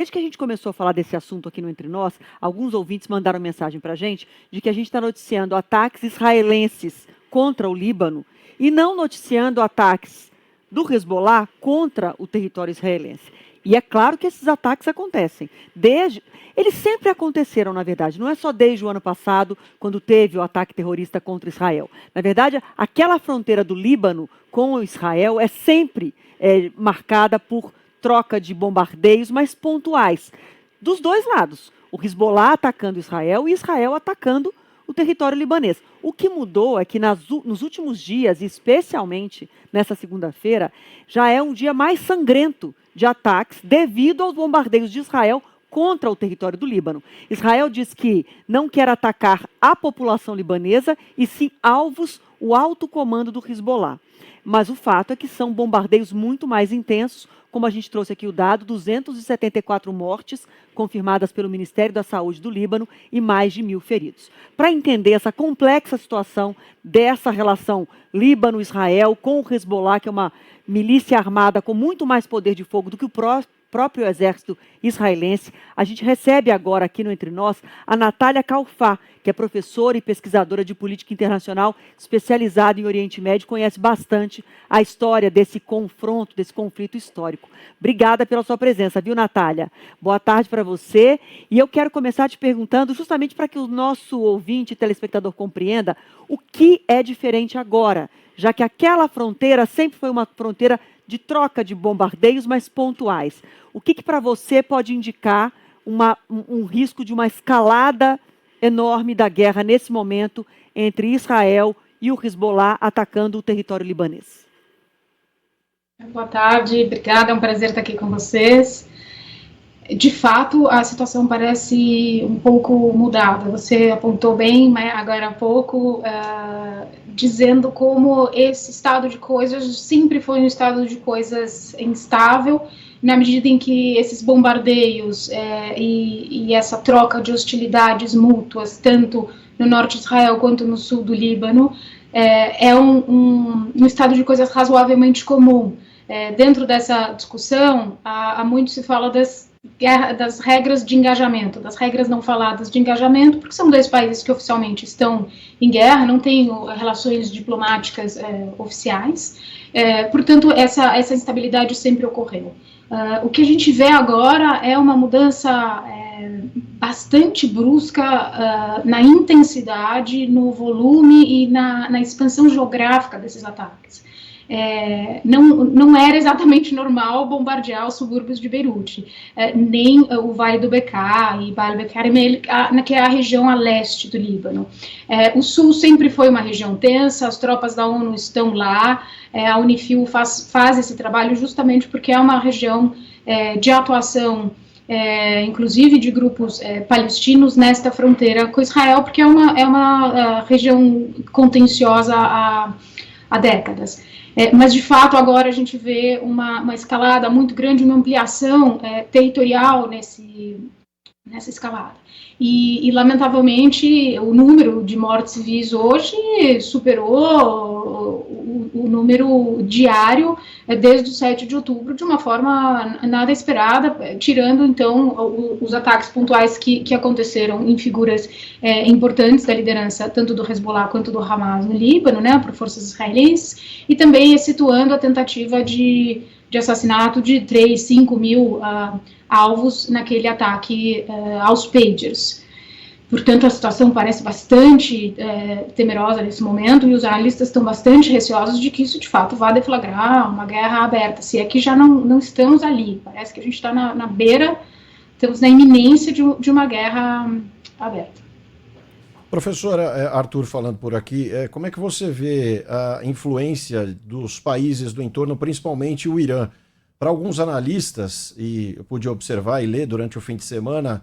Desde que a gente começou a falar desse assunto aqui no Entre Nós, alguns ouvintes mandaram mensagem para a gente de que a gente está noticiando ataques israelenses contra o Líbano e não noticiando ataques do Hezbollah contra o território israelense. E é claro que esses ataques acontecem. Eles sempre aconteceram, na verdade. Não é só desde o ano passado, quando teve o ataque terrorista contra Israel. Na verdade, aquela fronteira do Líbano com Israel é sempre marcada por troca de bombardeios, mas pontuais, dos dois lados. O Hezbollah atacando Israel e Israel atacando o território libanês. O que mudou é que nos últimos dias, e especialmente nessa segunda-feira, já é um dia mais sangrento de ataques devido aos bombardeios de Israel contra o território do Líbano. Israel diz que não quer atacar a população libanesa e sim alvos, o alto comando do Hezbollah. Mas o fato é que são bombardeios muito mais intensos, como a gente trouxe aqui o dado, 274 mortes confirmadas pelo Ministério da Saúde do Líbano e mais de 1.000 feridos. Para entender essa complexa situação dessa relação Líbano-Israel com o Hezbollah, que é uma milícia armada com muito mais poder de fogo do que o próprio exército israelense, a gente recebe agora aqui no Entre Nós a Natália Kalfá, que é professora e pesquisadora de política internacional, especializada em Oriente Médio, conhece bastante a história desse confronto, desse conflito histórico. Obrigada pela sua presença, viu, Natália? Boa tarde para você. E eu quero começar te perguntando, justamente para que o nosso ouvinte e telespectador compreenda o que é diferente agora, já que aquela fronteira sempre foi uma fronteira de troca de bombardeios, mas pontuais. O que para você pode indicar um risco de uma escalada enorme da guerra nesse momento entre Israel e o Hezbollah atacando o território libanês? Boa tarde, obrigada, é um prazer estar aqui com vocês. De fato, a situação parece um pouco mudada. Você apontou bem, mas agora há pouco, dizendo como esse estado de coisas sempre foi um estado de coisas instável, na medida em que esses bombardeios e essa troca de hostilidades mútuas, tanto no norte de Israel quanto no sul do Líbano, é um estado de coisas razoavelmente comum. Dentro dessa discussão, há muito se fala das regras de engajamento, das regras não faladas de engajamento, porque são dois países que oficialmente estão em guerra, não têm relações diplomáticas oficiais, portanto, essa instabilidade sempre ocorreu. O que a gente vê agora é uma mudança bastante brusca na intensidade, no volume e na expansão geográfica desses ataques. Não era exatamente normal bombardear os subúrbios de Beirute, nem o Vale do Bekaa e Baal Bekarmel, que é a região a leste do Líbano. O sul sempre foi uma região tensa, as tropas da ONU estão lá, a Unifil faz esse trabalho justamente porque é uma região de atuação, inclusive de grupos palestinos nesta fronteira com Israel, porque é uma região contenciosa há décadas. Mas, de fato, agora a gente vê uma escalada muito grande, uma ampliação territorial nessa escalada. E, lamentavelmente, o número de mortes civis hoje superou o número diário desde o 7 de outubro, de uma forma nada esperada, tirando, então, os ataques pontuais que aconteceram em figuras importantes da liderança, tanto do Hezbollah quanto do Hamas no Líbano, né, por forças israelenses, e também situando a tentativa de assassinato de 3, 5 mil alvos naquele ataque aos pagers. Portanto, a situação parece bastante temerosa nesse momento e os analistas estão bastante receosos de que isso, de fato, vá deflagrar uma guerra aberta, se é que já não estamos ali. Parece que a gente está na beira, estamos na iminência de uma guerra aberta. Professora Arthur, falando por aqui, como é que você vê a influência dos países do entorno, principalmente o Irã? Para alguns analistas, e eu pude observar e ler durante o fim de semana,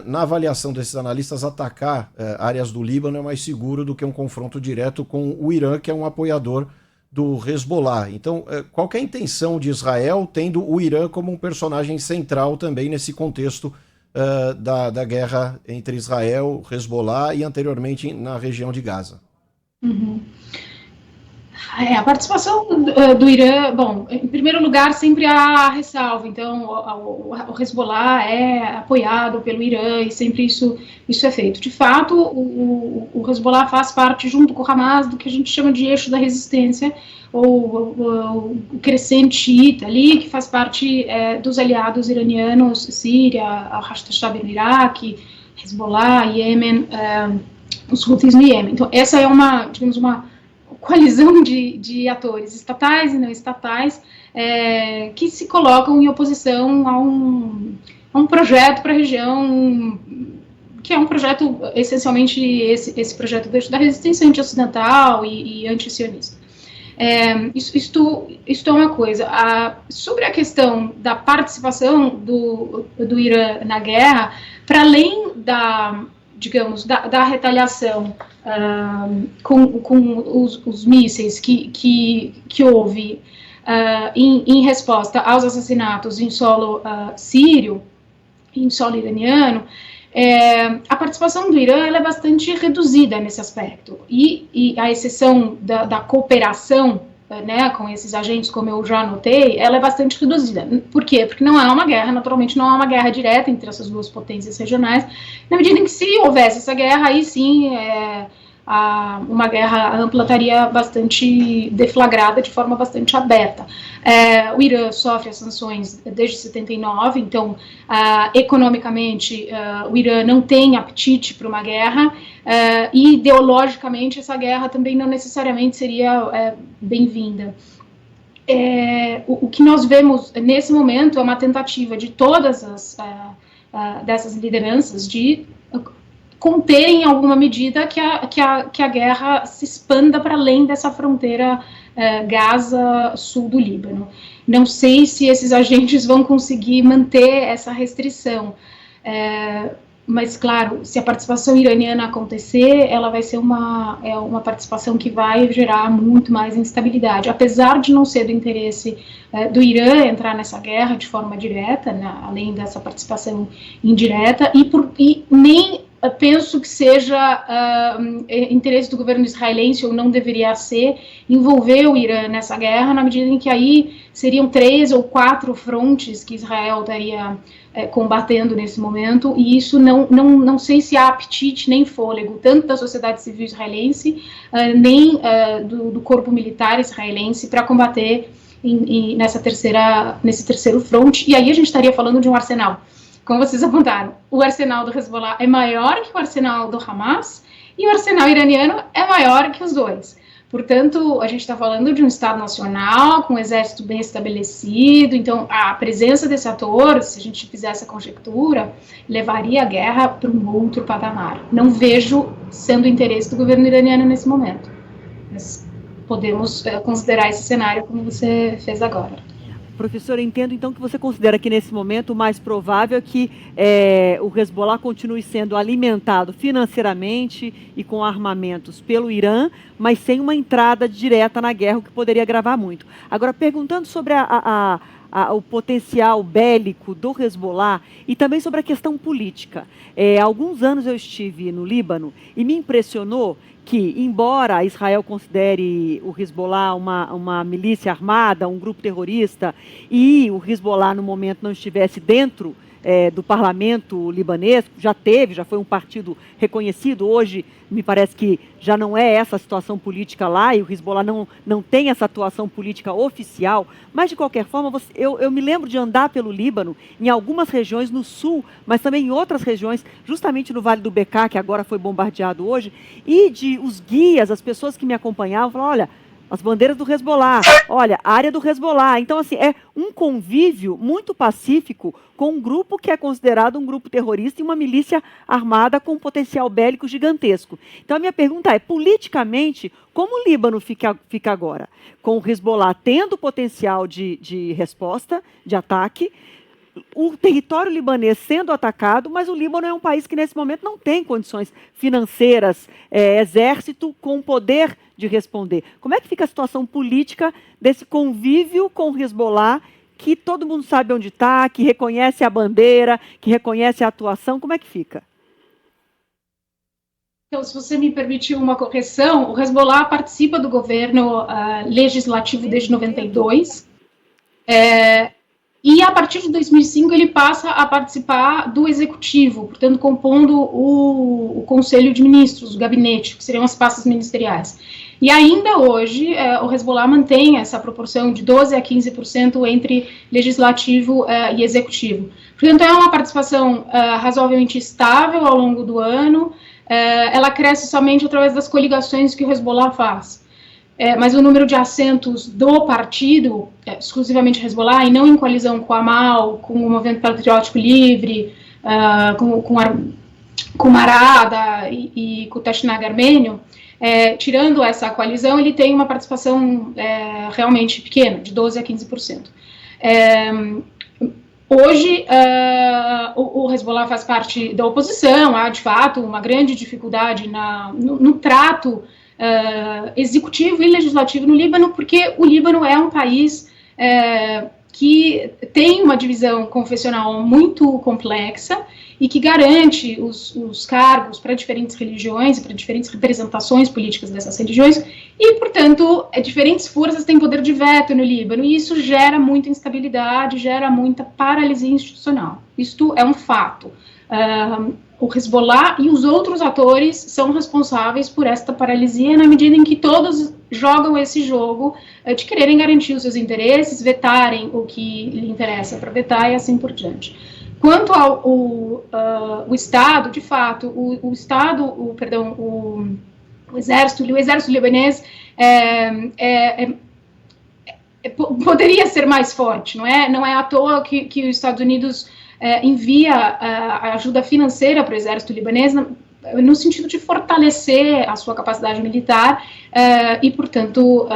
na avaliação desses analistas, atacar áreas do Líbano é mais seguro do que um confronto direto com o Irã, que é um apoiador do Hezbollah. Então, qual que é a intenção de Israel, tendo o Irã como um personagem central também nesse contexto da guerra entre Israel, Hezbollah e anteriormente na região de Gaza? Uhum. A participação do Irã, bom, em primeiro lugar, sempre há ressalva. Então, o Hezbollah é apoiado pelo Irã e sempre isso é feito. De fato, o Hezbollah faz parte, junto com o Hamas, do que a gente chama de eixo da resistência, ou o crescente xiita ali, que faz parte dos aliados iranianos, Síria, al-Hashd no Iraque, Hezbollah, Iêmen, os Houthis no Iêmen. Então, essa é digamos, uma coalizão de atores estatais e não estatais que se colocam em oposição a um projeto para a região, que é um projeto, essencialmente, esse projeto da resistência anti-ocidental e anti-sionista. Isto é uma coisa. Sobre a questão da participação do Irã na guerra, para além digamos, da retaliação com os mísseis que houve em resposta aos assassinatos em solo sírio, em solo iraniano, a participação do Irã ela é bastante reduzida nesse aspecto. E a exceção da cooperação com esses agentes, como eu já notei, ela é bastante reduzida. Por quê? Porque não há uma guerra, naturalmente não há uma guerra direta entre essas duas potências regionais, na medida em que se houvesse essa guerra, aí sim uma guerra ampla estaria bastante deflagrada de forma bastante aberta. O Irã sofre as sanções desde 79, então, economicamente, o Irã não tem apetite para uma guerra, e ideologicamente essa guerra também não necessariamente seria bem-vinda. O que nós vemos nesse momento é uma tentativa de todas dessas lideranças de conter em alguma medida que a guerra se expanda para além dessa fronteira Gaza, sul do Líbano. Não sei se esses agentes vão conseguir manter essa restrição, mas, claro, se a participação iraniana acontecer, ela vai ser uma participação que vai gerar muito mais instabilidade. Apesar de não ser do interesse do Irã entrar nessa guerra de forma direta, além dessa participação indireta, e nem penso que seja interesse do governo israelense, ou não deveria ser, envolver o Irã nessa guerra, na medida em que aí seriam 3 ou 4 frontes que Israel estaria combatendo nesse momento, e isso não sei se há apetite nem fôlego, tanto da sociedade civil israelense, nem do corpo militar israelense, para combater nesse terceiro fronte, e aí a gente estaria falando de um arsenal. Como vocês apontaram, o arsenal do Hezbollah é maior que o arsenal do Hamas, e o arsenal iraniano é maior que os dois. Portanto, a gente está falando de um Estado nacional, com um exército bem estabelecido, então a presença desse ator, se a gente fizesse a conjectura, levaria a guerra para um outro patamar. Não vejo sendo interesse do governo iraniano nesse momento, mas podemos considerar esse cenário como você fez agora. Professor, entendo então que você considera que nesse momento o mais provável é que o Hezbollah continue sendo alimentado financeiramente e com armamentos pelo Irã, mas sem uma entrada direta na guerra, o que poderia agravar muito. Agora, perguntando sobre o potencial bélico do Hezbollah e também sobre a questão política. Há alguns anos eu estive no Líbano e me impressionou que, embora Israel considere o Hezbollah uma milícia armada, um grupo terrorista, e o Hezbollah no momento não estivesse dentro do parlamento libanês, já foi um partido reconhecido, hoje me parece que já não é essa a situação política lá, e o Hezbollah não tem essa atuação política oficial, mas de qualquer forma, eu me lembro de andar pelo Líbano, em algumas regiões no sul, mas também em outras regiões, justamente no Vale do Bekaa, que agora foi bombardeado hoje, e os guias, as pessoas que me acompanhavam, falaram, olha, as bandeiras do Hezbollah, olha, a área do Hezbollah. Então, assim, é um convívio muito pacífico com um grupo que é considerado um grupo terrorista e uma milícia armada com um potencial bélico gigantesco. Então, a minha pergunta é, politicamente, como o Líbano fica agora? Com o Hezbollah tendo potencial de resposta, de ataque, o território libanês sendo atacado, mas o Líbano é um país que nesse momento não tem condições financeiras, exército com poder de responder. Como é que fica a situação política desse convívio com o Hezbollah, que todo mundo sabe onde está, que reconhece a bandeira, que reconhece a atuação, como é que fica? Então, se você me permitir uma correção, o Hezbollah participa do governo legislativo desde 92, e a partir de 2005 ele passa a participar do executivo, portanto, compondo o Conselho de Ministros, o gabinete, que seriam as pastas ministeriais. E ainda hoje, o Hezbollah mantém essa proporção de 12% a 15% entre legislativo e executivo. Portanto, é uma participação razoavelmente estável ao longo do ano. Ela cresce somente através das coligações que o Hezbollah faz. Mas o número de assentos do partido, exclusivamente Hezbollah, e não em coalizão com a Amal, com o Movimento Patriótico Livre, com Marada e com o Tashnag armênio, tirando essa coalizão, ele tem uma participação realmente pequena, de 12% a 15%. Hoje, o Hezbollah faz parte da oposição, há, de fato, uma grande dificuldade no trato executivo e legislativo no Líbano, porque o Líbano é um país que tem uma divisão confessional muito complexa e que garante os cargos para diferentes religiões e para diferentes representações políticas dessas religiões e, portanto, diferentes forças têm poder de veto no Líbano e isso gera muita instabilidade, gera muita paralisia institucional. Isto é um fato. O Hezbollah e os outros atores são responsáveis por esta paralisia na medida em que todos jogam esse jogo de quererem garantir os seus interesses, vetarem o que lhe interessa para vetar e assim por diante. Quanto ao Estado, de fato, o exército libanês poderia ser mais forte, não é? Não é à toa que os Estados Unidos envia a ajuda financeira para o exército libanês no sentido de fortalecer a sua capacidade militar e, portanto,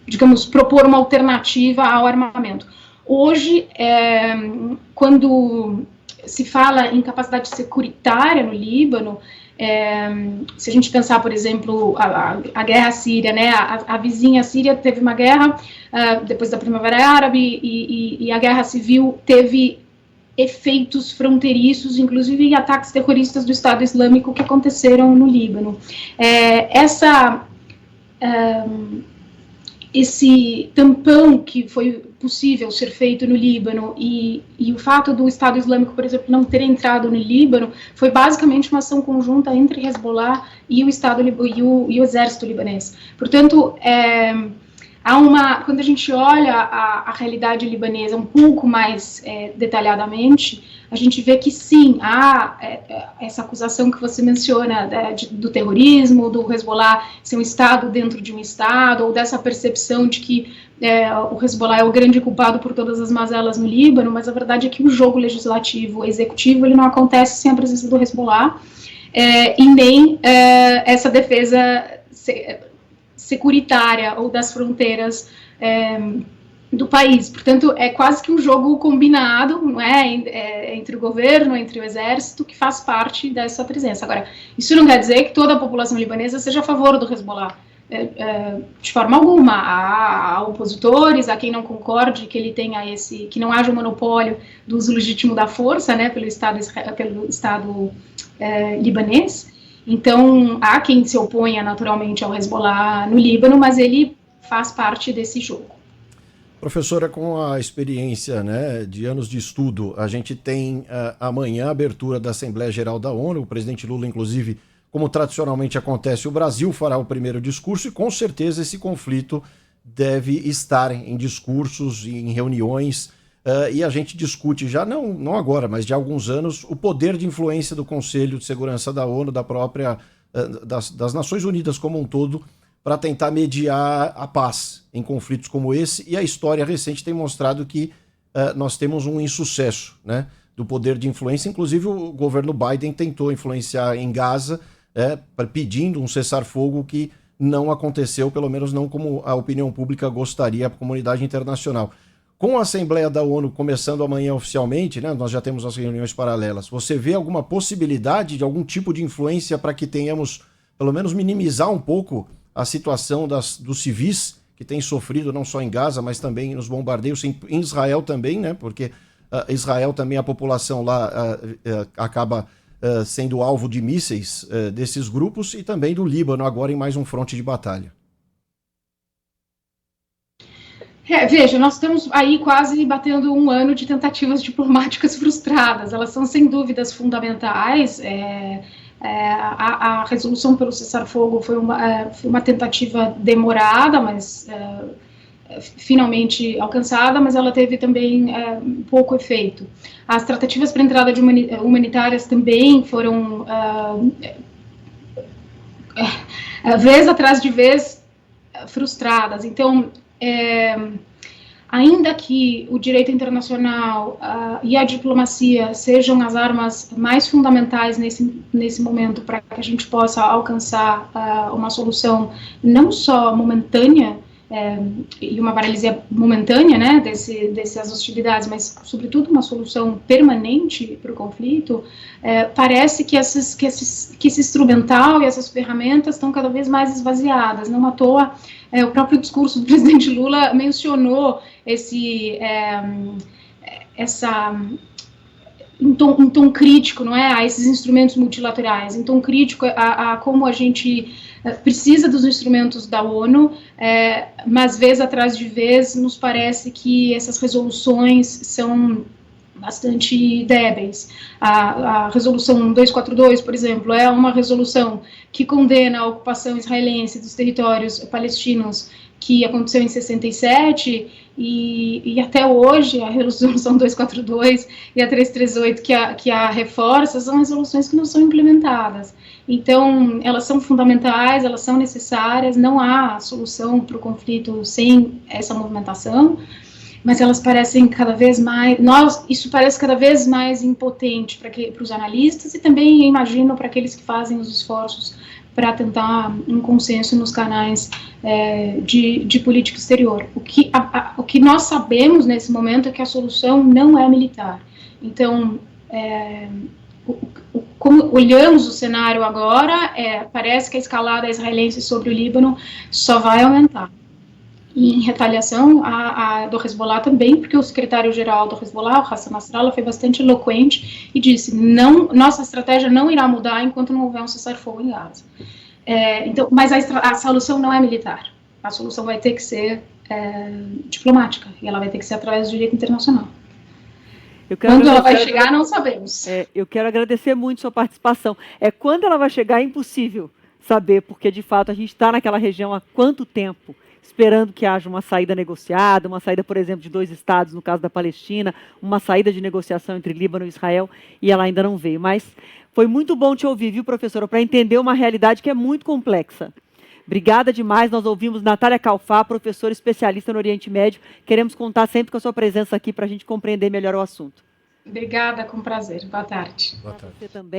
digamos, propor uma alternativa ao armamento. Hoje, quando se fala em capacidade securitária no Líbano, se a gente pensar, por exemplo, a guerra síria, né, a vizinha Síria teve uma guerra depois da Primavera Árabe e a guerra civil teve efeitos fronteiriços, inclusive ataques terroristas do Estado Islâmico que aconteceram no Líbano. Esse tampão que foi possível ser feito no Líbano e o fato do Estado Islâmico, por exemplo, não ter entrado no Líbano foi basicamente uma ação conjunta entre Hezbollah e o exército libanês. Portanto, quando a gente olha a realidade libanesa um pouco mais detalhadamente, a gente vê que sim, há essa acusação que você menciona do terrorismo, do Hezbollah ser um Estado dentro de um Estado, ou dessa percepção de que o Hezbollah é o grande culpado por todas as mazelas no Líbano, mas a verdade é que o jogo legislativo, executivo, ele não acontece sem a presença do Hezbollah, e nem essa defesa securitária ou das fronteiras do país. Portanto, é quase que um jogo combinado, não é, entre o governo, entre o exército, que faz parte dessa presença. Agora, isso não quer dizer que toda a população libanesa seja a favor do Hezbollah. De forma alguma. Há opositores, há quem não concorde que ele tenha que não haja um monopólio do uso legítimo da força, né, pelo Estado libanês. Então, há quem se oponha naturalmente ao Hezbollah no Líbano, mas ele faz parte desse jogo. Professora, com a experiência, né, de anos de estudo, a gente tem amanhã a abertura da Assembleia Geral da ONU, o presidente Lula, inclusive, como tradicionalmente acontece, o Brasil fará o primeiro discurso e com certeza esse conflito deve estar em discursos, em reuniões, e a gente discute já, não agora, mas de há alguns anos, o poder de influência do Conselho de Segurança da ONU, das Nações Unidas como um todo, para tentar mediar a paz em conflitos como esse, e a história recente tem mostrado que nós temos um insucesso, né, do poder de influência. Inclusive o governo Biden tentou influenciar em Gaza, pedindo um cessar-fogo que não aconteceu, pelo menos não como a opinião pública gostaria, a comunidade internacional. Com a Assembleia da ONU começando amanhã oficialmente, né, nós já temos as reuniões paralelas, você vê alguma possibilidade de algum tipo de influência para que tenhamos, pelo menos, minimizar um pouco a situação dos civis que têm sofrido não só em Gaza, mas também nos bombardeios, em Israel também, né? Porque Israel também, a população lá acaba sendo alvo de mísseis desses grupos e também do Líbano, agora em mais um fronte de batalha. Veja, nós estamos aí quase batendo um ano de tentativas diplomáticas frustradas. Elas são, sem dúvidas, fundamentais. A resolução pelo cessar-fogo foi uma tentativa demorada, mas finalmente alcançada, mas ela teve também pouco efeito. As tratativas para entrada de humanitárias também foram, vez atrás de vez, frustradas. Então, ainda que o direito internacional e a diplomacia sejam as armas mais fundamentais nesse momento para que a gente possa alcançar uma solução não só momentânea, e uma paralisia momentânea, né, dessas hostilidades, mas sobretudo uma solução permanente para o conflito, parece que esse instrumental e essas ferramentas estão cada vez mais esvaziadas. Não à toa, o próprio discurso do presidente Lula mencionou em tom crítico, não é, a esses instrumentos multilaterais, em tom crítico a como a gente precisa dos instrumentos da ONU, mas vez atrás de vez nos parece que essas resoluções são bastante débeis. A resolução 242, por exemplo, é uma resolução que condena a ocupação israelense dos territórios palestinos que aconteceu em 67, e até hoje a resolução 242 e a 338 que a reforça são resoluções que não são implementadas. Então, elas são fundamentais, elas são necessárias, não há solução para o conflito sem essa movimentação, mas elas parecem cada vez mais, isso parece cada vez mais impotente para os analistas e também, imagino, para aqueles que fazem os esforços para tentar um consenso nos canais de política exterior. O que nós sabemos nesse momento é que a solução não é militar. Então, como olhamos o cenário agora, parece que a escalada israelense sobre o Líbano só vai aumentar. E em retaliação do Hezbollah também, porque o secretário-geral do Hezbollah, o Hassan Nasrallah, foi bastante eloquente e disse: nossa estratégia não irá mudar enquanto não houver um cessar-fogo em Gaza. Então, mas a solução não é militar. A solução vai ter que ser diplomática, e ela vai ter que ser através do direito internacional. Quando ela vai chegar, não sabemos. Eu quero agradecer muito sua participação. Quando ela vai chegar é impossível saber, porque de fato a gente está naquela região há quanto tempo? Esperando que haja uma saída negociada, uma saída, por exemplo, de 2 estados, no caso da Palestina, uma saída de negociação entre Líbano e Israel, e ela ainda não veio. Mas foi muito bom te ouvir, viu, professora, para entender uma realidade que é muito complexa. Obrigada demais, nós ouvimos Natália Kalfá, professora especialista no Oriente Médio. Queremos contar sempre com a sua presença aqui para a gente compreender melhor o assunto. Obrigada, com prazer. Boa tarde. Boa tarde. Você também.